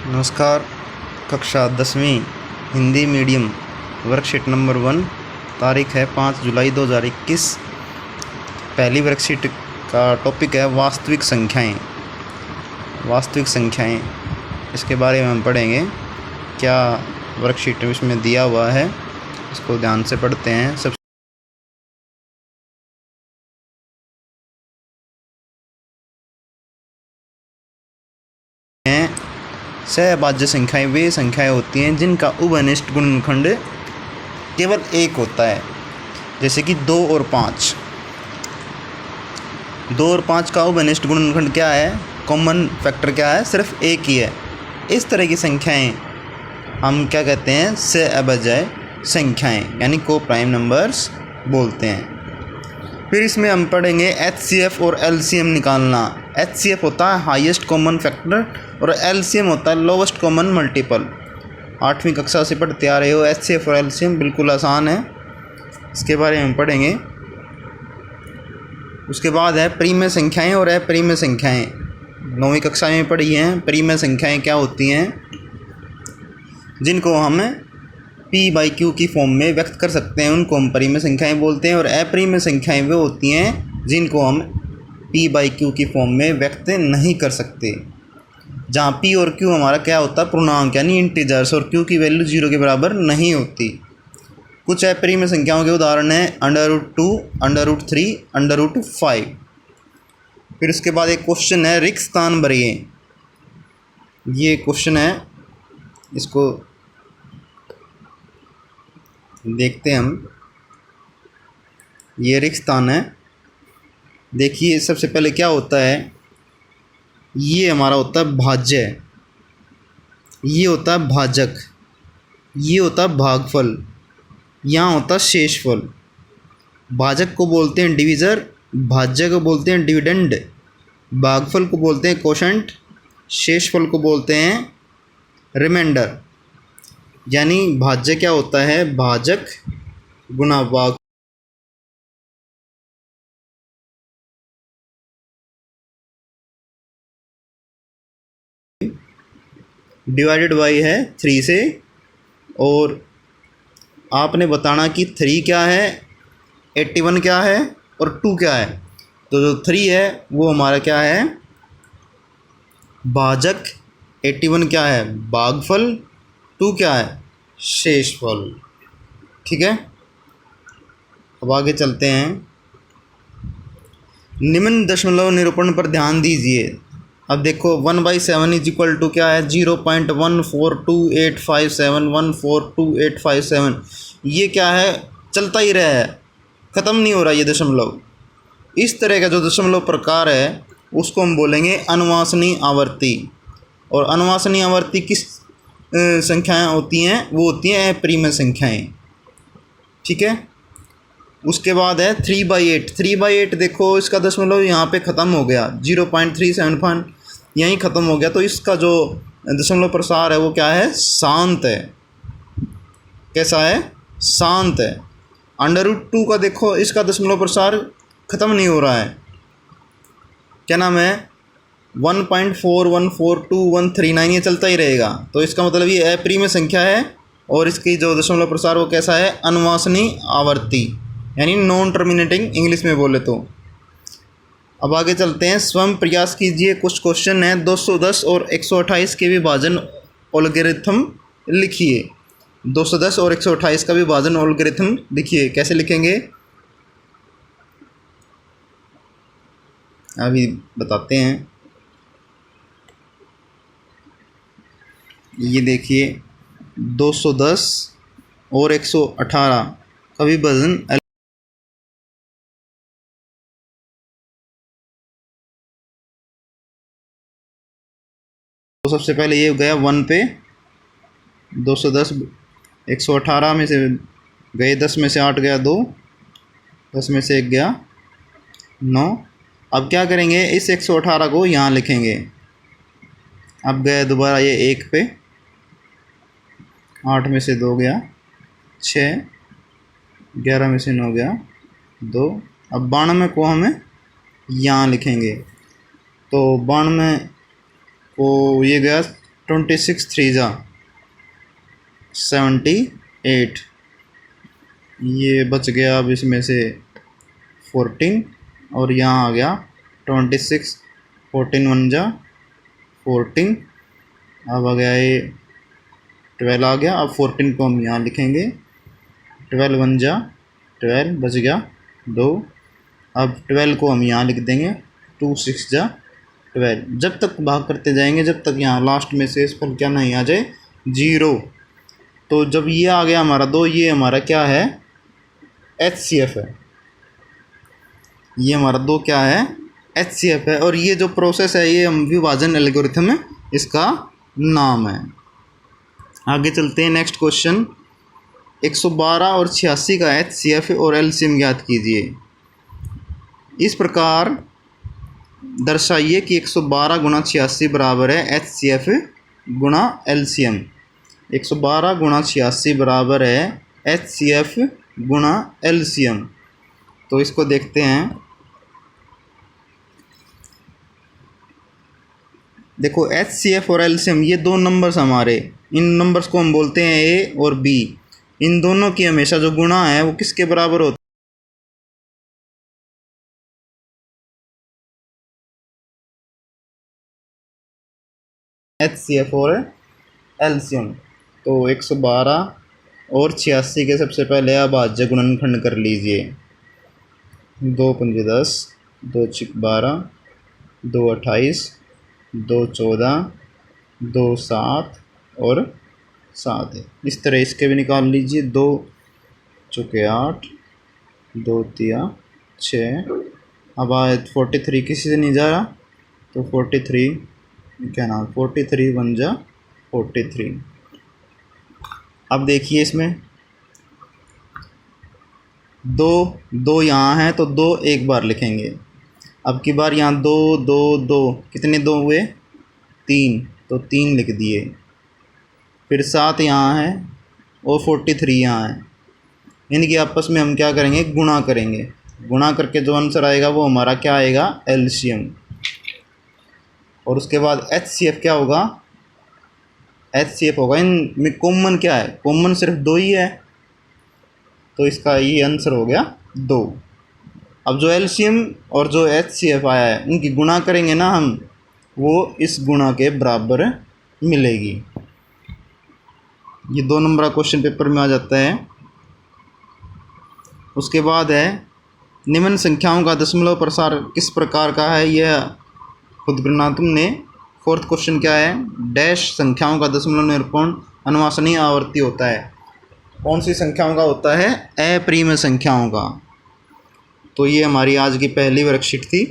नमस्कार। कक्षा 10वीं हिंदी मीडियम वर्कशीट नंबर 1, तारीख है 5 जुलाई 2021। पहली वर्कशीट का टॉपिक है वास्तविक संख्याएं। वास्तविक संख्याएं, इसके बारे में हम पढ़ेंगे। क्या वर्कशीट में इसमें दिया हुआ है, इसको ध्यान से पढ़ते हैं। सब सहभाज्य संख्याएं वे संख्याएं होती हैं जिनका उभयनिष्ठ गुणनखंड केवल एक होता है, जैसे कि 2 और 5। 2 और 5 का उभयनिष्ठ गुणनखंड क्या है? कॉमन फैक्टर क्या है? सिर्फ एक ही है। इस तरह की संख्याएं हम क्या कहते हैं? सहअभाज्य संख्याएं, यानी को प्राइम नंबर्स बोलते हैं। फिर इसमें हम पढ़ेंगे HCF और LCM निकालना। HCF होता है हाईएस्ट कॉमन फैक्टर और LCM होता है लोवेस्ट कॉमन मल्टीपल। 8वीं कक्षा से पढ़ते आ रहे हो। HCF और LCM बिल्कुल आसान है, इसके बारे में हम पढ़ेंगे। उसके बाद है परिमेय संख्याएं और अपरिमेय संख्याएं। 9वीं कक्षा में पढ़ी हैं। परिमेय संख्याएं क्या होती हैं? जिनको हम P/Q की फॉर्म में व्यक्त कर सकते हैं, उनको हम परिमेय संख्याएं बोलते हैं। और अपरिमेय संख्याएं वे होती हैं जिनको हम P/Q की फॉर्म में व्यक्त नहीं कर सकते, जहाँ P और Q हमारा क्या होता है? पूर्णांक, यानी इंटीजर्स, और Q की वैल्यू 0 के बराबर नहीं होती। कुछ अपरिमेय संख्याओं के उदाहरण हैं √2, √3, √5। फिर उसके बाद एक क्वेश्चन है रिक्त स्थान भरिए। ये क्वेश्चन है, इसको देखते हैं हम। ये रिक्त स्थान है। देखिए, सबसे पहले क्या होता है? ये हमारा होता है भाज्य, ये होता है भाजक, ये होता है भागफल, यहाँ होता है शेषफल। भाजक को बोलते हैं डिविज़र, भाज्य को बोलते हैं डिविडेंड, भागफल को बोलते हैं कोशेंट, शेषफल को बोलते हैं रिमाइंडर। यानी भाज्य क्या होता है? भाजक गुना भाग, डिवाइडेड बाई है 3 से। और आपने बताना कि 3 क्या है, 81 क्या है और 2 क्या है। तो जो 3 है वो हमारा क्या है? भाजक। 81 क्या है? भागफल। 2 क्या है? शेषफल। ठीक है, अब आगे चलते हैं। निम्न दशमलव निरूपण पर ध्यान दीजिए। अब देखो 1/7 इज इक्वल टू क्या है? 0.142857, ये क्या है? चलता ही रहा है, ख़त्म नहीं हो रहा ये दशमलव। इस तरह का जो दशमलव प्रकार है उसको हम बोलेंगे अनुवांशनीय आवर्ती। और अनुवांशनीय आवर्ती किस संख्याएं होती हैं? वो होती हैं अपरिमेय संख्याएं। ठीक है, उसके बाद है 3/8। 3/8 देखो, इसका दशमलव यहाँ पे ख़त्म हो गया, 0.375 यहीं ख़त्म हो गया। तो इसका जो दशमलव प्रसार है वो क्या है? शांत है। कैसा है? शांत है। √2 का देखो, इसका दशमलव प्रसार ख़त्म नहीं हो रहा है। क्या नाम है? 1.414239, ये चलता ही रहेगा। तो इसका मतलब ये अपरिमेय संख्या है और इसकी जो दशमलव प्रसार वो कैसा है? अनुवांशनीय आवर्ती, यानी नॉन टर्मिनेटिंग इंग्लिश में बोले तो। अब आगे चलते हैं। स्वयं प्रयास कीजिए। कुछ क्वेश्चन है 210 और 128 के विभाजन एल्गोरिथम लिखिए। 210 और 128 का विभाजन एल्गोरिथम लिखिए। कैसे लिखेंगे अभी बताते हैं। ये देखिए, 210 और 118 का विभाजन। तो सबसे पहले ये गया 1 पे, 210 118 में से गए 10 में से 8 गया 2, 10 में से 1 गया 9। अब क्या करेंगे? इस 118 को यहाँ लिखेंगे। अब गया दोबारा ये 1 पे, 8 में से 2 गया 6, 11 में से 9 गया 2। अब 92 को हमें यहाँ लिखेंगे। तो 92 को ये गया 26 3 जा 78, ये बच गया अब इसमें से 14, और यहाँ आ गया 26, 14 1 जा 14, अब आ गया ये 12 आ गया। अब 14 को हम यहाँ लिखेंगे, 12 1 जा 12, बच गया 2। अब 12 को हम यहाँ लिख देंगे, 2 6 जा 12। जब तक भाग करते जाएंगे जब तक यहाँ लास्ट में से शेषफल क्या नहीं आ जाए 0। तो जब ये आ गया हमारा 2, ये हमारा क्या है HCF है, ये हमारा 2 क्या है HCF है। और ये जो प्रोसेस है ये हम विभाजन एल्गोरिथम इसका नाम है। आगे चलते हैं, नेक्स्ट क्वेश्चन। 112 और 86 का HCF और LCM ज्ञात कीजिए। इस प्रकार दर्शाइए कि 112 गुणा 86 बराबर है HCF गुणा LCM। 112 गुणा 86 बराबर है HCF गुणा LCM। तो इसको देखते हैं। देखो HCF और LCM ये दो नंबर्स हमारे, इन नंबर्स को हम बोलते हैं A और B। इन दोनों की हमेशा जो गुणा है वो किसके बराबर होता है HCF और LCM। तो 112 और 86 के सबसे पहले अभाज्य गुणनखंड कर लीजिए। 2 पंजे 10, 2 छिक 12, 2 28, 2 14, 2 7 और 7 है। इस तरह इसके भी निकाल लीजिए। 2 चौके 8, 2 तिया 6। अब 43 किसी से नहीं जा रहा, तो 43 क्या नाम 43 1 जा 43। अब देखिए इसमें 2 यहाँ है तो 2 एक बार लिखेंगे। अब की बार यहाँ 2 2 2 कितने 2 हुए 3, तो 3 लिख दिए। फिर 7 यहाँ है और 43 यहाँ है। इनकी आपस में हम क्या करेंगे गुणा करेंगे। गुणा करके जो आंसर आएगा वो हमारा क्या आएगा LCM। और उसके बाद HCF क्या होगा, HCF होगा। इनमें कॉमन क्या है, कॉमन सिर्फ 2 ही है, तो इसका ये आंसर हो गया 2। अब जो LCM और जो HCF आया है उनकी गुणा करेंगे ना हम, वो इस गुणा के बराबर मिलेगी। ये 2 नंबर का क्वेश्चन पेपर में आ जाता है। उसके बाद है निम्न संख्याओं का दशमलव प्रसार किस प्रकार का है, यह खुद करना तुमने। 4th क्वेश्चन क्या है, डैश संख्याओं का दशमलव निरूपण अनुवासनीय आवर्ती होता है। कौन सी संख्याओं का होता है, अप्रिमेय संख्याओं का। तो ये हमारी आज की पहली वर्कशीट थी।